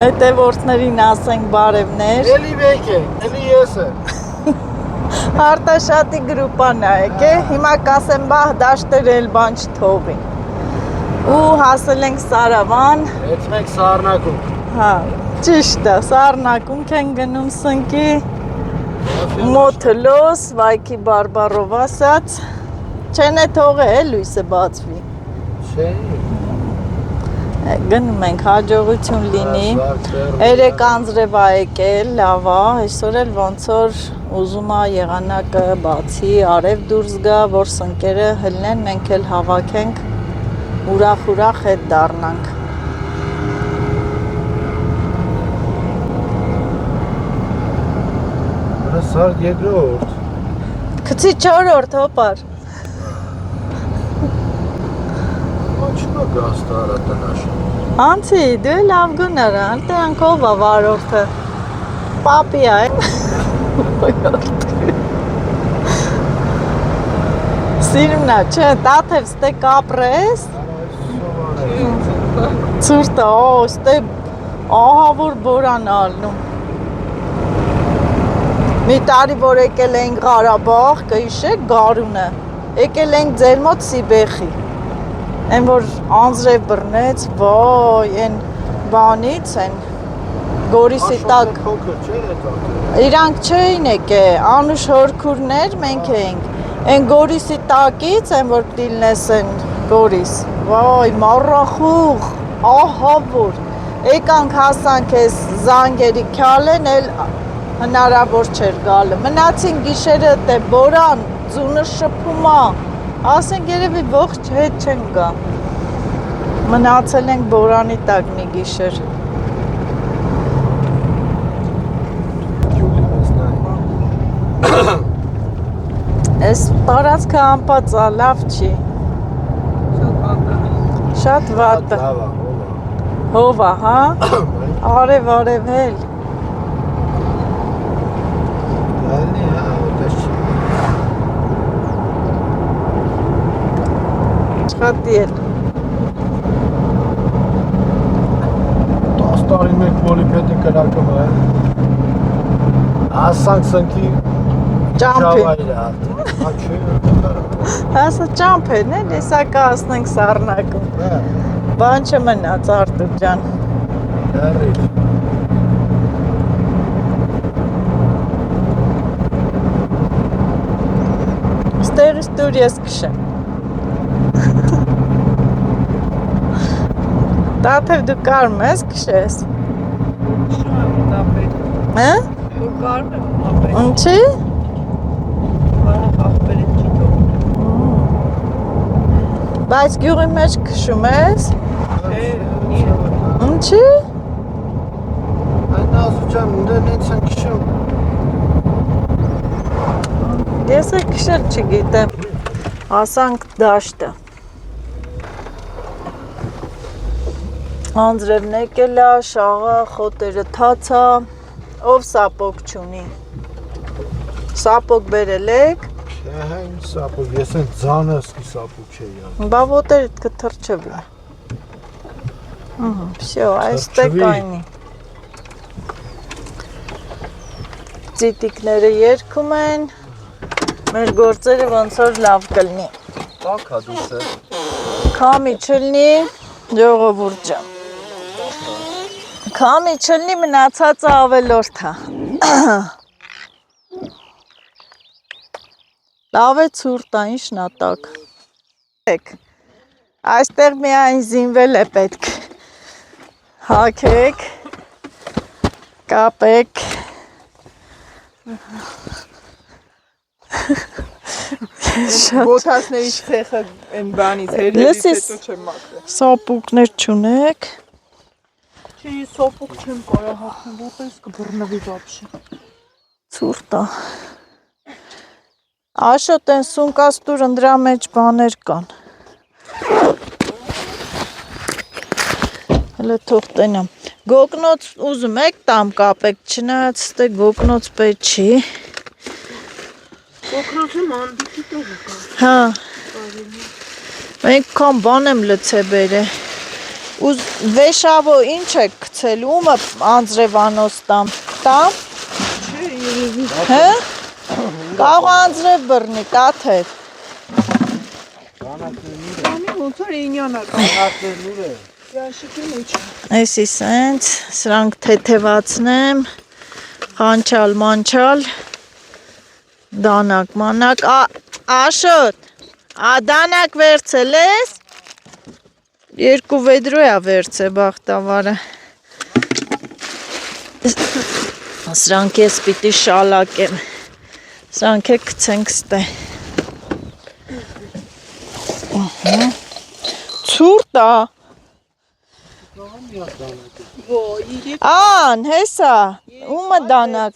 Հետևորդներին ասենք բարևներ։ Էլի մեկ է, էլի ես է։ Արտաշատի գրուպան է եկե, հիմա կասեմ բահ դաշտեր էլ բան չթողի։ Ու հասել ենք Սարավան։ Հետ մենք Սառնակում։ Հա, ճիշտ է, Սառնակում են գնում սնկի։ Մոթլոս, Վայքի բարբարով ասած։ Չեն է թողե լույսը բացվի։ Չէ։ Գնում ենք, հաջողություն լինի։ Երեք անձրև ա եկել, լավ ա, այսօր էլ ոնց որ ուզում ա եղանակը բացի, արև դուրս գա, որ սնկերը հլնեն, մենք էլ հավաքենք, ուրախ հետ դառնանք։ Սարդ երկրորդ։ Քցի 4-րդ հոպար։ Ինչու՞ գաստարա տնաշը։ Անցի, դու լավ գուներ, անտե անկով ա վարորդը։ Պապի ա, Սիրմնա, չէ, տաթև ստե կապրես։ Ցուրտը, ստե ահա որ բորան ալնում։ Մի տարի որ եկել ենք Ղարաբաղ, կհիշեք Գարունը, եկել ենք ձեր մոտ Սիբեխի։ Են որ անձրև բռնեց, վայ, են բանից, են Գորիսի տակ։ Իրանք չէին եկե, անուշ հորքուրներ մենք էինք։ Են Գորիսի տակից, են որ դիլնես են Գորիս։ Վայ, մառախուղ, ահա որ։ Եկանք հասանք ես զանգերի քյալեն, էլ հնարավոր չէր գալը։ Մնացին գիշերը տե բորան, ձունը շփում ա։ Ասենք երևի ողջ հետ չեն գա։ Մնացել ենք բորանի տակ մի գիշեր։ Այս տարածքը անպաց ա, լավ չի։ Շատ վատ է։ Հով ա, հա։ Արև էլ։ Աշխատի էլ։ 10 տարի մեկ մոլիպետը կրակում է։ Ասանք սնկի Ճամփի։ Ջավայր Հասա ճամփեն է, հեսա կհասնենք Սառնակում։ Բան չմնաց Արտուր ջան։ Ստեղից դուր ես քշեմ։ Տաթև դու կարում ես քշես։ Հա? Դու կարում եմ ապել։ Ինչի՞։ Բայց գյուղի մեջ քշում ես։ Ինչի՞։ Այն ազուջան նենց են քշում։ Ես է քշել չգիտեմ։ Հասանք դաշտը։ Անձրևն եկել ա, շաղա, խոտերը թացա, ով սապոկ չունի։ Սապոկ բերել եք։ Չէ, ինչ սապոկ, ես են ձանսկի սապոկ չէ յա։ Բա ոտերդ կթրջվի։ Всё, այստեղ կայնի։ Ծիտիկները երգում են։ Մեր գործերը ոնց որ լավ կլինի։ Տակ ա դուս է։ Քամի չլինի, ժողովուրդ ջան։ Քամի չլինի, մնացածը ավելորդ է։ Լավ է ցուրտ է, ինչն ա տակ։ Այստեղ միայն զինվել է պետք։ Հագեք, կապեք։ Բոթասների ցեխը այն բանից հերից հետո չեմ մաքրել։ Սապուկներ չունեք։ Չի սոպուկ չեմ կարող հագնել, որպես կբռնվի вообще։ Ցուրտ է։ Աշոտ են սունկաստուր ընդրա մեջ բաներ կան։ Հələ թող տենամ։ Գոգնոց ուզում եք տամ կապեք, չնայած ստե գոգնոց պետք չի։ Կոկրոջը մանդիքի տող կա։ Հա։ Մենք կան բան եմ լցե բերե։ ու վեշավո ինչ է գցել, ումը անձրևանոց տամ, Չէ, երևի։ հը? Կարող անձրև բռնի, տաթև։ Բանի ոնց որ ինյանը Կանացներն ուր է։ Ящիկի մեջ։ Այսի սենց, սրանք թեթևացնեմ, խանչալ, մանչալ, դանակ, մանակ, աշոտ, դանակ վերցել ես, 2 վեդրո է վերցե բախտավարը, սրանք ես պիտի շալակեմ, սրանք է կցենք ստե, ծուրտ է, Ան, հեսա, ումը դանակ,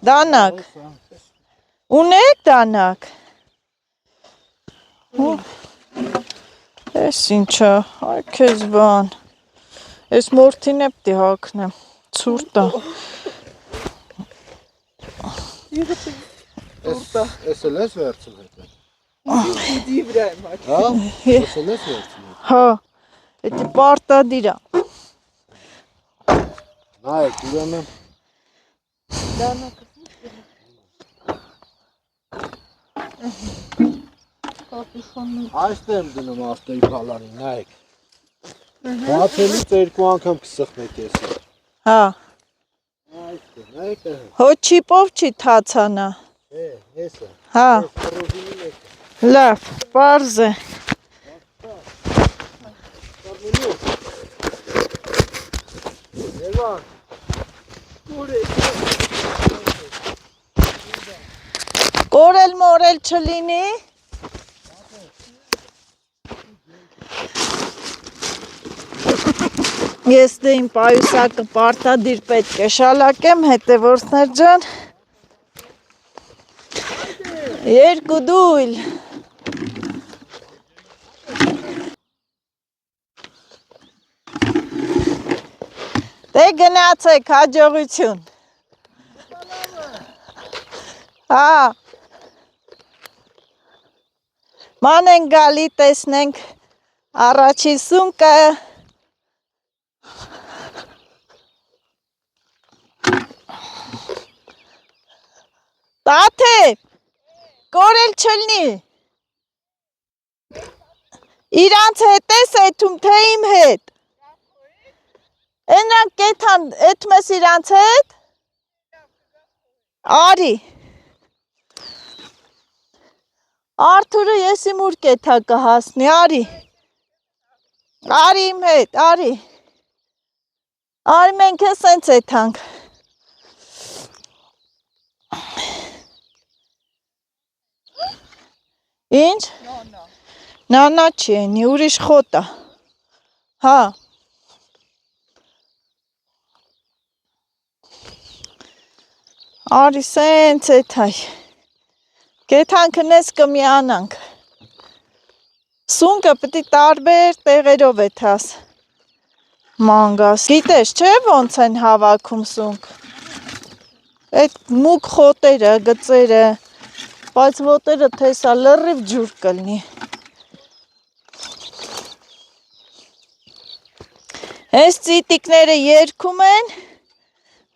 դանակ, ունեք դանակ, ես ինչա, այ կեզ բան, ես մորդին է պտի հակնեմ, ծուրտ է, Ես էլ ես վերցել հետ։ Դի վրա եմ աչ։ Հա? Ես էլ ես վերցել։ հա, էտի պարտադիր է, Նայեք, ուրեմն այստեղ եմ դնում ավտոյի բալանին, նայեք։ Բացելուց 2 անգամ կսխնեք ես։ հա, Այստեղ, նայեք է։ հո չիպով չի թացանա, Եսը։ հա, Ռոզինի մեկ։ լավ, պարզ է, Երվան։ կորել մորել չլինի, ես դե իմ պայուսակը պարտադիր պետք է շալակեմ, հետևորդներ ջան, 2 դույլ, դե գնացեք, հաջողություն, հա, ման են գալի, տեսնենք առաջի սունկը, տաթե, կորել չլնի, իրանց հետ ես եթում, թե իմ հետ, ենրանք կեթան եթում ես իրանց հետ, արի, Արթուրը ես իմ ուր կեթա կհասնի, արի, արի իմ հետ, արի, մենք ես ենց եթանք, ինչ, նանա չի ենի, ուրիշ խոտ է, հա, արի սենց եթայ, կեթանք նես կմիանանք, սունկը պտի տարբեր տեղերով եթաս, մանգաս, գիտես չէ ոնց են հավաքում սունկ, այդ մուկ խոտերը, գծերը, բայց ոտերը թեսա լրիվ ջուր կլնի, հենց ծիտիկները երգում են,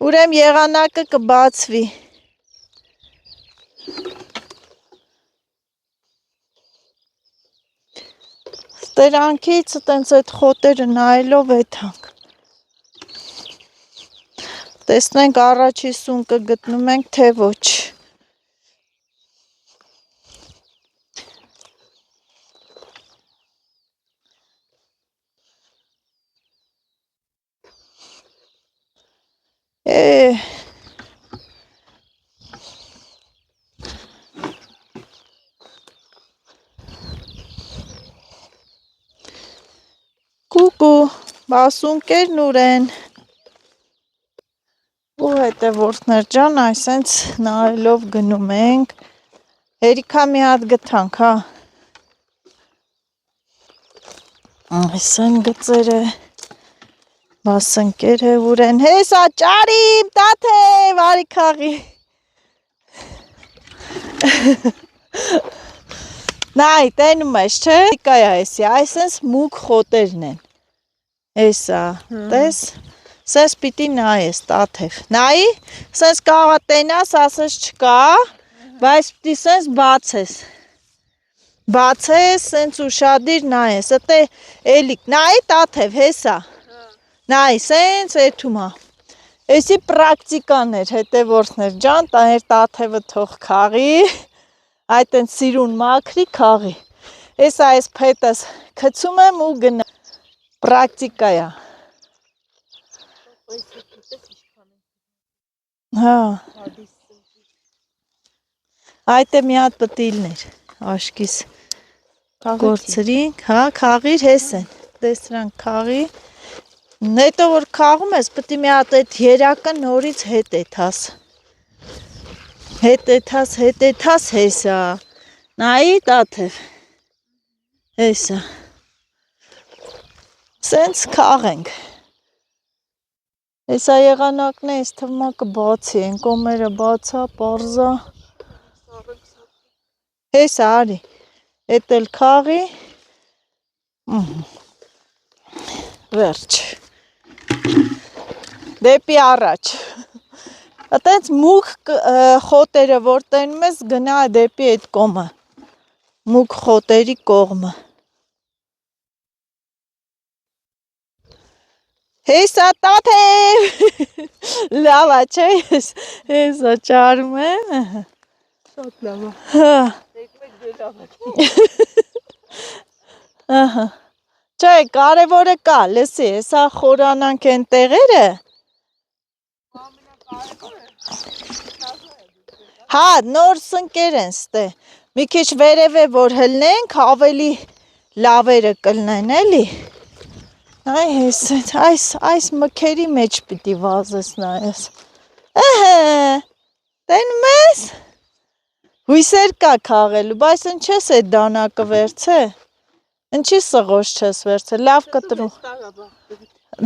ուրեմ եղանակը կբացվի, ստերանքից տենց այդ խոտերը նայելով եթանք, տեսնենք առաջի սունկը գտնում ենք, թե ոչ, կուկու, բասունկերն ուր են, ու հետևորդներ ջան, այսենց նայելով գնում ենք, հերիքա մի հատ գտանք, հա, այս են գծերը, բասունկերը ուր են, հեսա ճարիմ, տաթե, վարի քաղի, նայ, տենում ես, չէ, կայա էսի, այսենց մուկ խոտերն են, Էսա, տես, սես պիտի նայես, տաթև, նայի, սես կաղա տենաս, ասես չկա, բայց պիտի սես բացես, սենց ուշադիր նայես, ըտե էլիք, նայի տաթև, հեսա, նայի, սենց էթումա, էսի պրակտիկաներ, հետևորդներ ջան, տաներ տաթևը թող կաղի, այդ են սիրուն մաքրի կաղի, էսա այս պետս կծում եմ ու գնա, պրակտիկայա, հա, այդ է մի հատ պտիլներ, աշկիս գործրինք, հա, կաղիր հես են, տեսրանք կաղի, նետո որ կաղում ես, պտի մի հատ այդ երակը նորից հետեթաս հեսա, նայի տաթև, հեսա, սենց կաղենք, հեսա եղանակն է, ես թվմա կբացի, են կոմերը բացա, պարզա, հեսա արի, էտ էլ կաղի, վերջ, դեպի առաջ, ատենց մուկ խոտերը որ տենում ես գնա դեպի էտ կոմը, մուկ խոտերի կողմը, հեսա տաթև, լավա չէ ես, հեսա ճարում եմ, Շատ լավ է։ Ահա, չէ, կարևորը կա, լսի, հեսա խորանանք են տեղերը, հա, նոր սնկեր են ստե, մի քիչ վերև է որ հլնենք, ավելի լավերը կլնեն էլի, այս մքերի մեջ պիտի վազես նայես, տենում ես, հույսեր կա կաղելու, բայց են չես է դանակը վերցե, ընչի սղոש չես վերցե, լավ կտրու,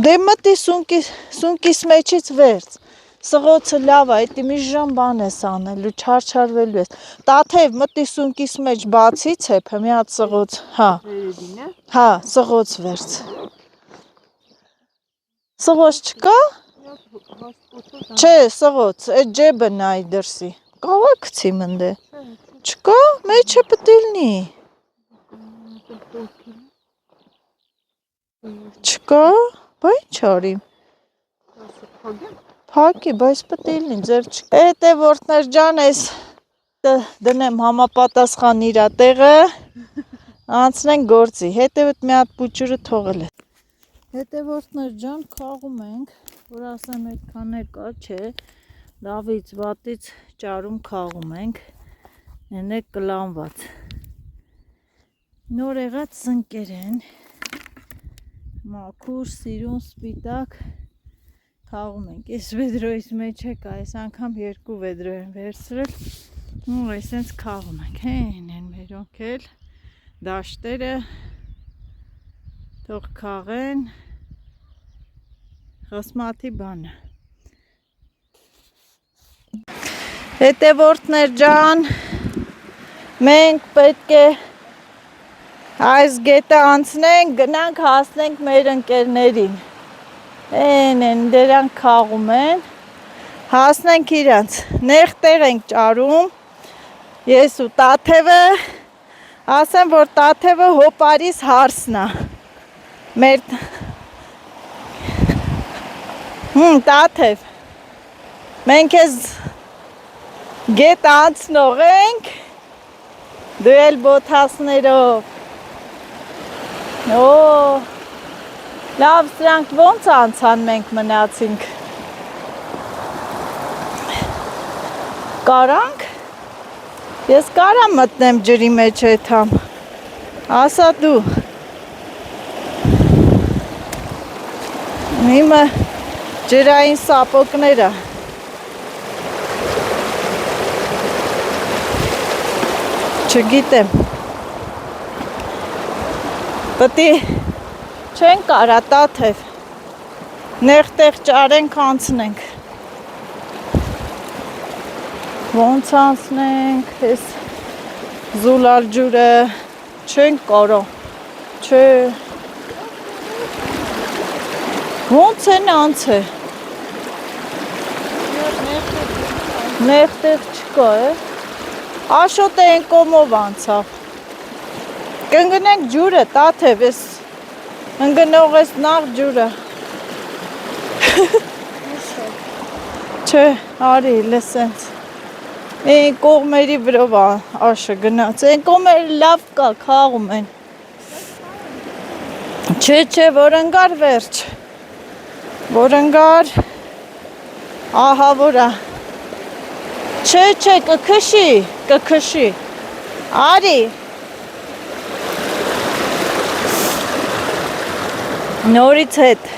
դե մտի սունկիս մեջից վերց, սղոցը լավ է, այդի մի ժամ բան ես անելու, չարչարվելու ես, տաթև մտի սունկիս մեջ բացի ցեպը, մի հատ սղոց, հա, սղոց վերց, սղոց չկա, չէ, սղոց, այդ ջեբը նայի դրսի, կաղա կցի մնդե, չկա, մեջը պտիլնի, չկա, բա ինչ արիմ, Փակի, բայց պտիլնի, ձեր չկա, հետևորդներ ջան, ես դնեմ համապատասխան իրա տեղը, անցնենք գործի, հետևդ մի հատ պուճուրը թողել է, հետևորդներ ջան, կաղում ենք, որ ասեմ այդքան կա, չէ, լավից վատից ճարում կաղում ենք, են է կլանված, նոր եղած սնկեր են, մաքուր, սիրուն, սպիտակ, կաղում ենք, ես վեդրոյիս մեջ եկա, այս անգամ երկու վեդրո են վերցրել, ու այսենց կաղում ենք, հեն են մերոնք էլ, դաշտերը, թող կաղեն, խսմաթի բանը, հետևորդներ ջան, մենք պետք է այս գետը անցնենք, գնանք հասնենք մեր ընկերներին, են դրանք կաղում են, հասնենք իրանց, նեղ տեղ ենք ճարում, ես ու տաթևը, ասեմ որ տաթևը հոպարիս հարսնա, մեր, տաթև, մենք ես գետ անցնող ենք, դու էլ բոթասներով, լավ սրանք ոնց անցան մենք մնացինք, կարանք, ես կարամ մտնեմ ջրի մեջ էթամ, ասա դու, իմը ջրային սապոկները, չգիտեմ, պտի չեն կարա տաթև, նեղ տեղ ճարենք անցնենք, ոնց անցնենք, ես զուլալ ջուրը չենք կարա, չէ, Ոնց են անց է։ Նեղտեղ չկա է։ Աշոտը են կոմով անցավ։ Կընգնենք ջուրը, տաթև ես ընգնող ես նախ ջուրը։ Չէ, արի, լսենց։ Այն կողմերի վրով աշը գնաց, այն կողմերը լավ կա, քաղում են։ Չէ, որ ընգար վերջ, որ ընգար, ահա որա, չէ, կքշի, արի, նորից հետ,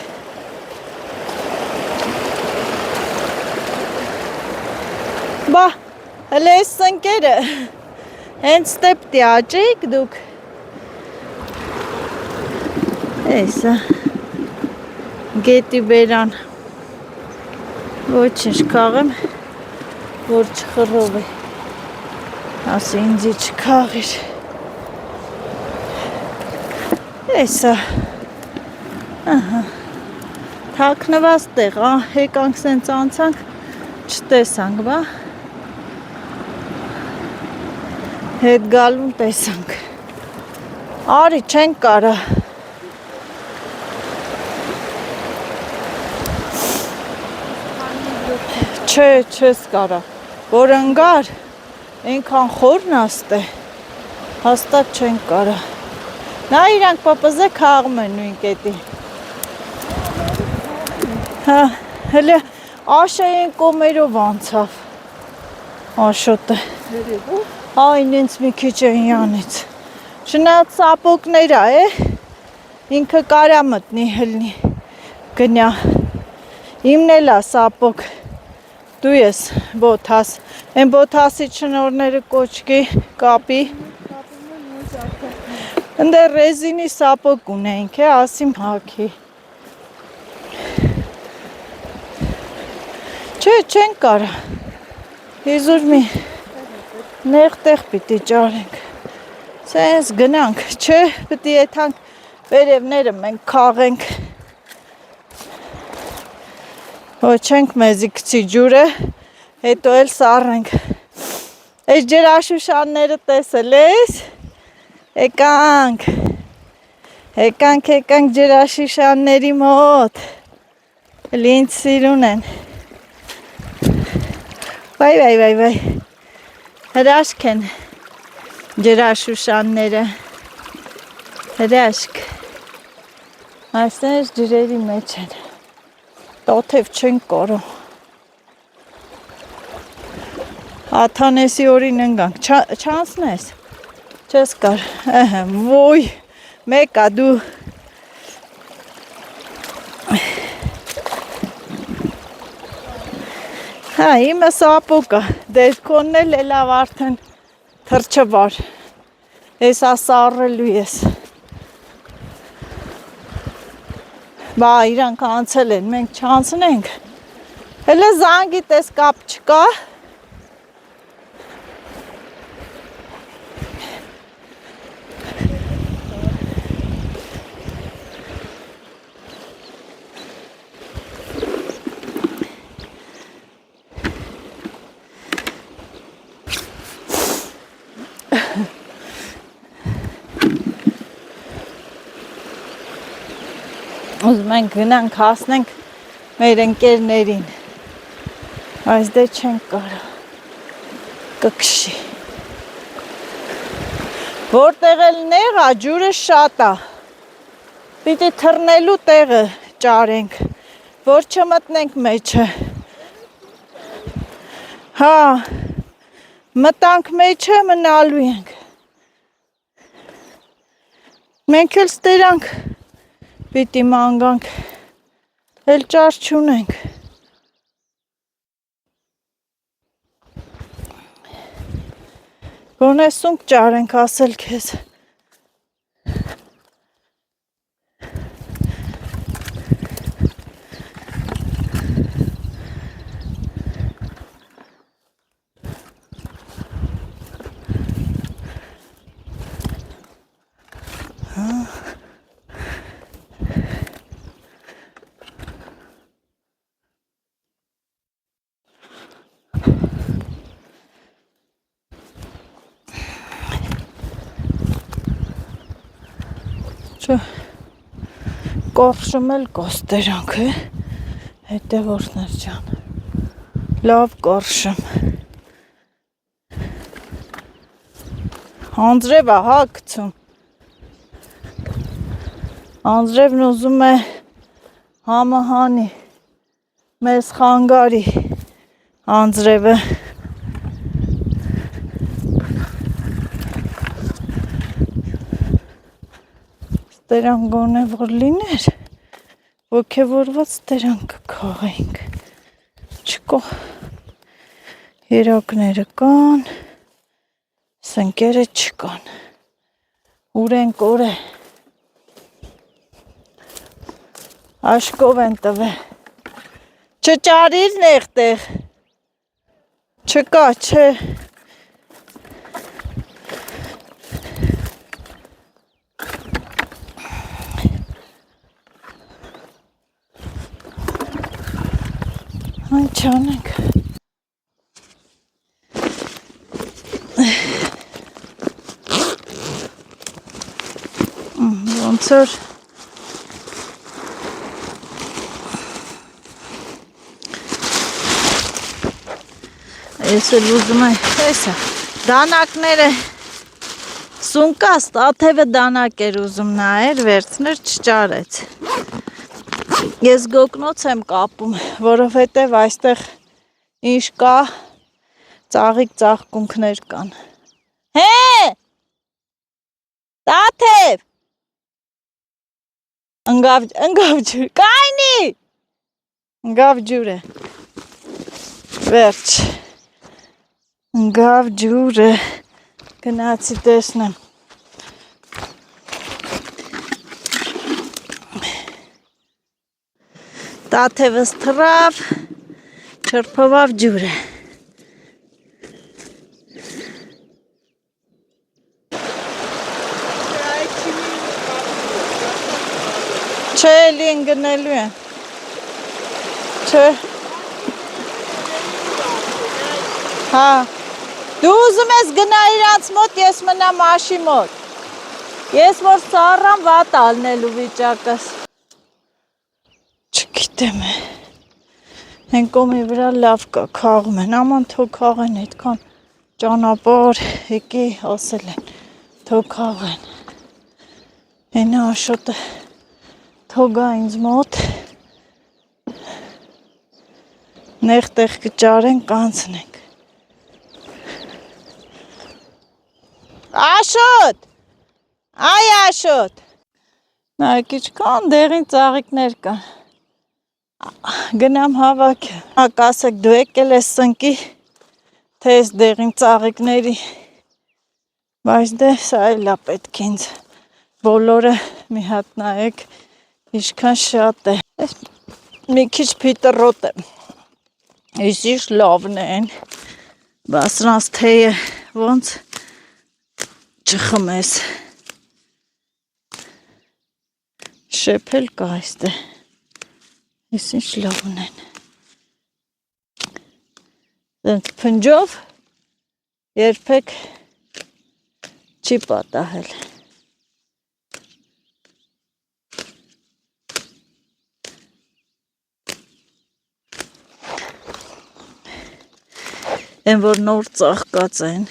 բա, հլե ես սնկերը, հենց ստեպտի աճիկ դուք, Էսա, գետի բերան, ոչինչ կաղեմ, որ չխռով է, ասի ինձի չկաղիր, էսա, թակնված տեղ, եկանք սենց անցանք, չտեսանք, բա, հետ գալուն տեսանք, արի չենք կարա, չես կարա, որ ընգար, ենքան խորն աստ է, հաստատ չենք կարա, նա իրանք պապզե կաղում են նույն կետի, հլե աշա են կոմերով անցավ, աշոտը, այն ինձ մի քիչ են յանից, շնատ սապոկներա է, ինքը կարա մտնի հլնի, գնյա, իմն էլա սապոկ, դու ես բոթաս, են բոթասի չնորները կոչկի, կապի, ընդ ռեզինի սապոկ ունենք է, ասիմ հաքի, չեն կարա, իզուր մի նեղտեղ պիտի ճարենք, սենց գնանք, չէ, պիտի եթանք վերևները մենք կաղենք, որ չենք մեզի կցի ջուրը, հետո էլ սառենք, այս ջրաշուշանները տեսել ես, եկանք ջրաշուշանների մոտ, ինձ սիրուն են, վայ, հրաշք են ջրաշուշանները, հրաշք, այսպես ջրերի մեջ են, տոթև չենք կորում, աթանեսի օրին ընգանք, չանցնես, չես կար, ոյ, մեկա դու, հա, իմը սապոկա, դերքոնն էլ լավ արդեն թրչվար, ես ասարրելու ես, բա իրանք անցել են, մենք չանցնենք, հելը զանգի տես կապ չկա, ուզում ենք գնանք հասնենք մեր ընկերներին, այս դե չենք կարա, կքշի, որտեղ էլ նեղա, ջուրը շատ է, պիտի թռնելու տեղը ճարենք, որ չմտնենք մեջը, հա, մտանք մեջը մնալու ենք, մենք էլ ստերանք, պիտի մանգանք, էլ ճար չունենք, գոնե սունկ ճարենք ասել քեզ, Չէ, կորշում էլ կոստերանք է, հետևորդներ ջան, լավ կորշում, անձրև ահա գցում, անձրևն ուզում է համը հանի, մեզ խանգարի անձրևը, ստերան գոնե որ լիներ, ոգևորված ստերան կքաղենք, չկո, երակները կան, սնկերը չկան, ուր են կորե, աշկով են տվե, չճարիր նեղտեղ, չկա, չէ, Ինչ անենք, ոնց որ ես էլ ուզում եմ, տեսա, դանակները սունկաս, աթևը դանակ էր ուզում նայեր, վերցներ չճարեց, ես գոգնոց եմ կապում, որովհետև այստեղ ինչ կա, ծաղիկ ծաղկունքներ կան, հե, տաթև, ընգավ ջուր, կայնի, ընգավ ջուր է, վերջ, ընգավ ջուրը, գնացի տեսնեմ, տաթևս թռավ, չրփվավ ջուրը, չէ էլի ընգնելու են, չէ, հա, դու ուզում ես գնա իրանց մոտ, ես մնամ աշի մոտ, ես որ սառամ վատ ալնելու վիճակս, չգիտեմ է, են կոմի վրա լավ կա, կաղում են, աման թող կաղեն, հետքան ճանապար եկի ասել են, թող կաղեն, ենը աշոտը թողա ինձ մոտ, նեղտեղ կճարեն կանցնենք, աշոտ, այ աշոտ, նայք իչ կան դեղին ծաղիկներ կան, գնամ հավաք, կասեք դու եկել ես սնկի, թե ես դեղին ծաղիկների, բայց դե սա էլա պետք ինձ, բոլորը մի հատ նայեք, իշքան շատ է, մի քիչ պիտռոտ է, իսիշ լավն են, բաս նրանց թեյը ոնց չխմես, շեփել կա այստե, իսիշ լավն են, դենց փնջով երբեք չի պատահել, են որ նոր ծաղկած են,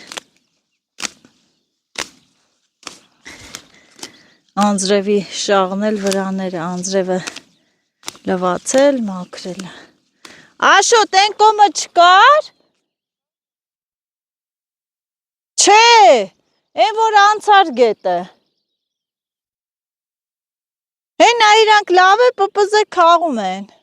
անձրևի շաղնել վրաները, անձրևը լվացել, մաքրել, աշոտ են կոմը չկար, չէ, են որ անցար գետը, հենա իրանք լավ է պպզե կաղում են,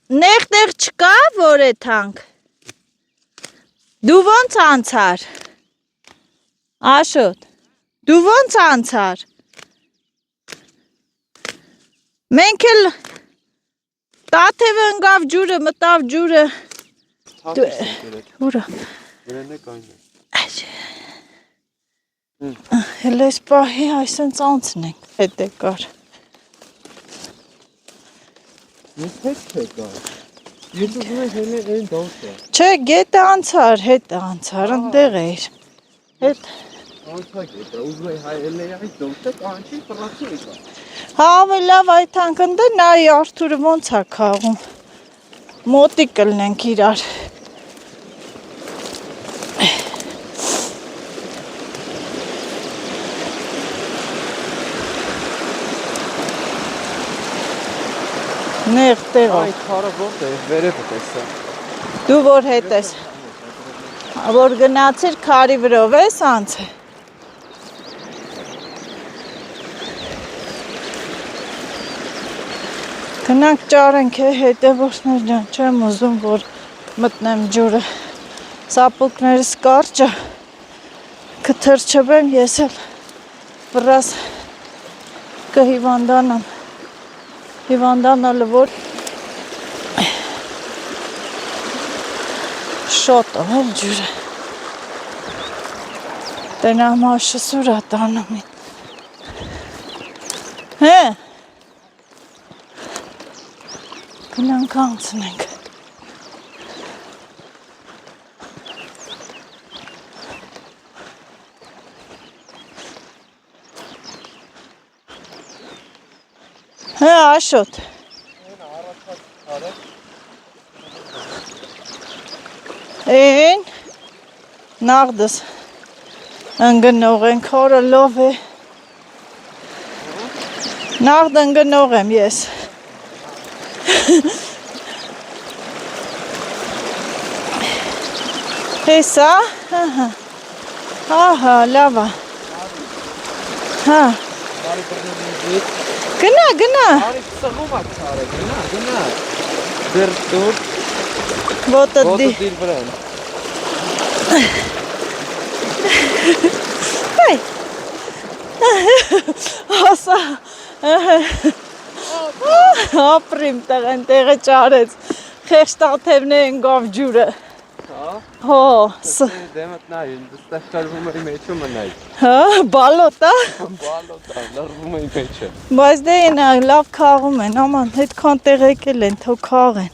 նեղտեղ չկա, որ է թանք, դու ոնց անցար, աշոտ, դու ոնց անցար, մենք էլ տաթևը ընգավ ջուրը, մտավ ջուրը, ուրա, էլ ես պահի այսենց անցնենք, հետ է կար, Ես հետ չէ կա, ես ուզում ես հենե են դանսը, չէ գետը անցար, հետ անցար, ընդեղ էիր, հետ, Անցակ է, ուզում էի հայելն էի այդ դոմտը կանչի պրացի եկա։ Հա, լավ այդ անկնդը նայի Արթուրը ոնց է քաղում։ Մոտիկ կլնենք իրար։ Նեղ տեղով։ Այդ քարը ո՞րտե է, վերևը տեսա։ Դու որ հետ ես։ Որ գնացիր քարի վրով ես անցը։ Գնանք ճարենք է հետևորդներ ջան, չեմ ուզում որ մտնեմ ջուրը։ Սապուկներս կարճը կթրջվեմ ես էլ վրաս կհիվանդանամ։ Հիվանդանալը որ շոտ է ջուրը։ Տենա մաշը սուրա տանում են։ Հե։ Գնանք անցնենք։ Հե, Աշոտ։ Են նաղդս ընգնող են քորը լով է։ Նաղդ ընգնող եմ ես։ Հեսա, հա, լավա, հա, գնա, Արի սղում ակ քարը, գնա, դեր դուր, ոտը դի, դիր վրան։ հայ, ասա, ապրիմ տղեն տեղը ճարեց, խեշտաթևն են գավ ջուրը, հո, Դեմըտ նայ, դստեղ կարվում էի մեջը մնայ։ հա, բալոտա, Բալոտա, լրվում էի մեջը։ բայց դե ենա լավ քաղում են, աման, հետքան տեղ եկել են, թո քաղեն։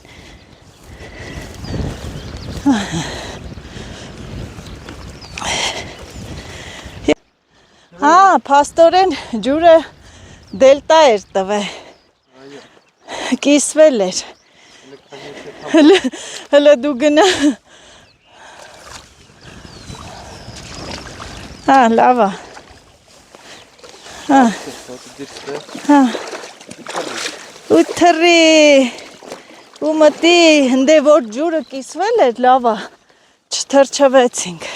Հա, պաստորեն ջուրը դելտա էր տվե, կիսվել էր, հլը դու գնա, հա, լավա, հա, ու թրի, ու մտի, հնդե որ ջուրը կիսվել էր, լավա, չթրջվեցինք։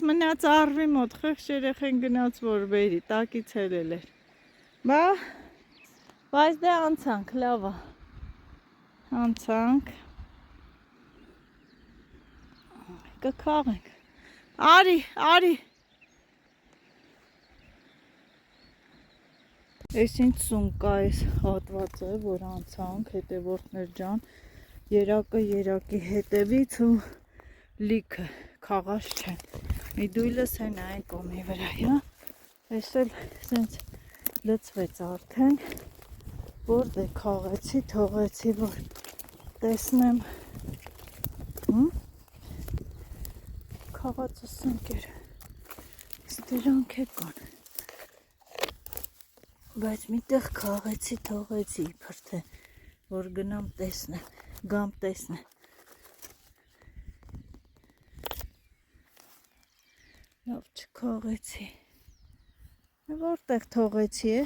Մնաց արվի մոտ, խեղճ երեխեն գնաց որ բերի, տակից հելել էր։ Բայց դե անցանք, լավա, անցանք, կքաղենք, արի, ես ինձ սունկա ես հատվածը, որ անցանք, հետևորդներ ջան, երակը երակի հետևից ու լիքը, քաղած չեն, մի դույլս են այն կոմի վրա, ես էլ սենց լծվեց արդեն, որ դե քաղեցի, թողեցի, որ տեսնեմ, քաղացը սնկեր, դրանք է կան, բայց միտեղ քաղեցի, թողեցի, իբր թե, որ գնամ տեսնեմ, գամ տեսնեմ, լավ չքաղեցի, որտեղ թողեցի է,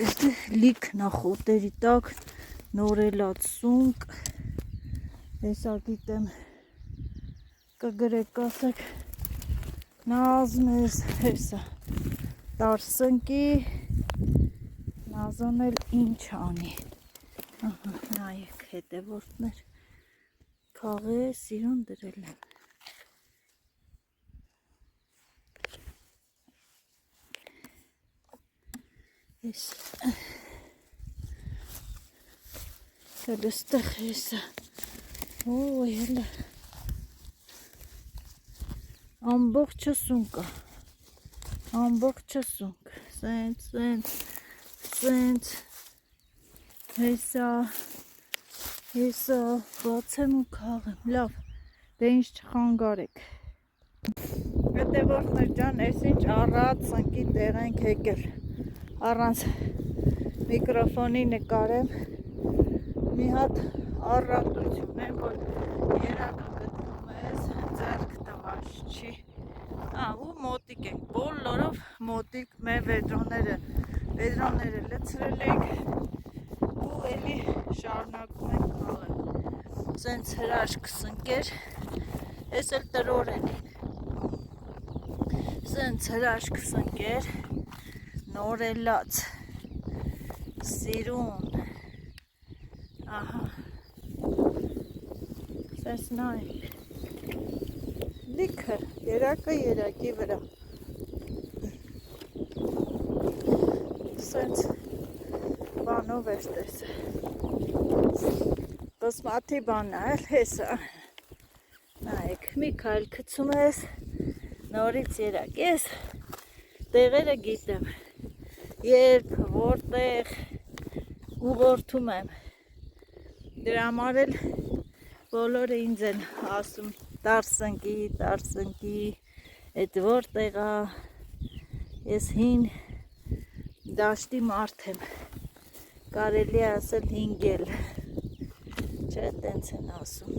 այստեղ լիք նախոտերի տակ նորելած սունկ, հեսա գիտեմ կգրեք ասեք նազմ ես հեսա տարսնկի նազան էլ ինչ անի նայեք հետևորդներ քաղե սիրուն դրել եմ ես Հելստեղ հեսա ոյ հելը ամբողջը սունկա ամբողջը սունկ սենց հեսա Ես բացեմ ու քաղեմ, լավ, դե ինչ չխանգարեք։ Հետևորդներ ջան, ես ինչ առատ ծնկի տեղ ենք եկել, առանց միկրոֆոնի նկարեմ, մի հատ առատություն եմ, որ երակը գտնում ես, ձեռք տված չի, ու մոտիկ ենք, բոլորով մոտիկ մեր վեդրաները լցրել ենք, ու էլի շարունակում ենք քաղել, սենց հրաշք սնկեր, ես էլ տրորեն են, սենց հրաշք սնկեր, նորելած, սիրուն, ահա, սենց նայք, լիքը, երակը երակի վրա, սենց բանով ես տեսը, բսմաթի բանն էլ հեսա, նայք, մի քայլ կցում ես, նորից երակ, ես տեղերը գիտեմ, երբ, որտեղ ուղորդում եմ, դրա համար էլ բոլորը ինձ են ասում, տարսնկի, էդ որտեղա, ես հին դաշտի մարդ եմ, կարելի ասել հինգել, չէ, տենց են ասում։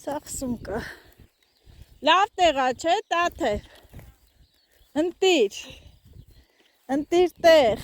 Սաղ սումկա, լավ տեղա, չէ, տաթև, ընտիր տեղ,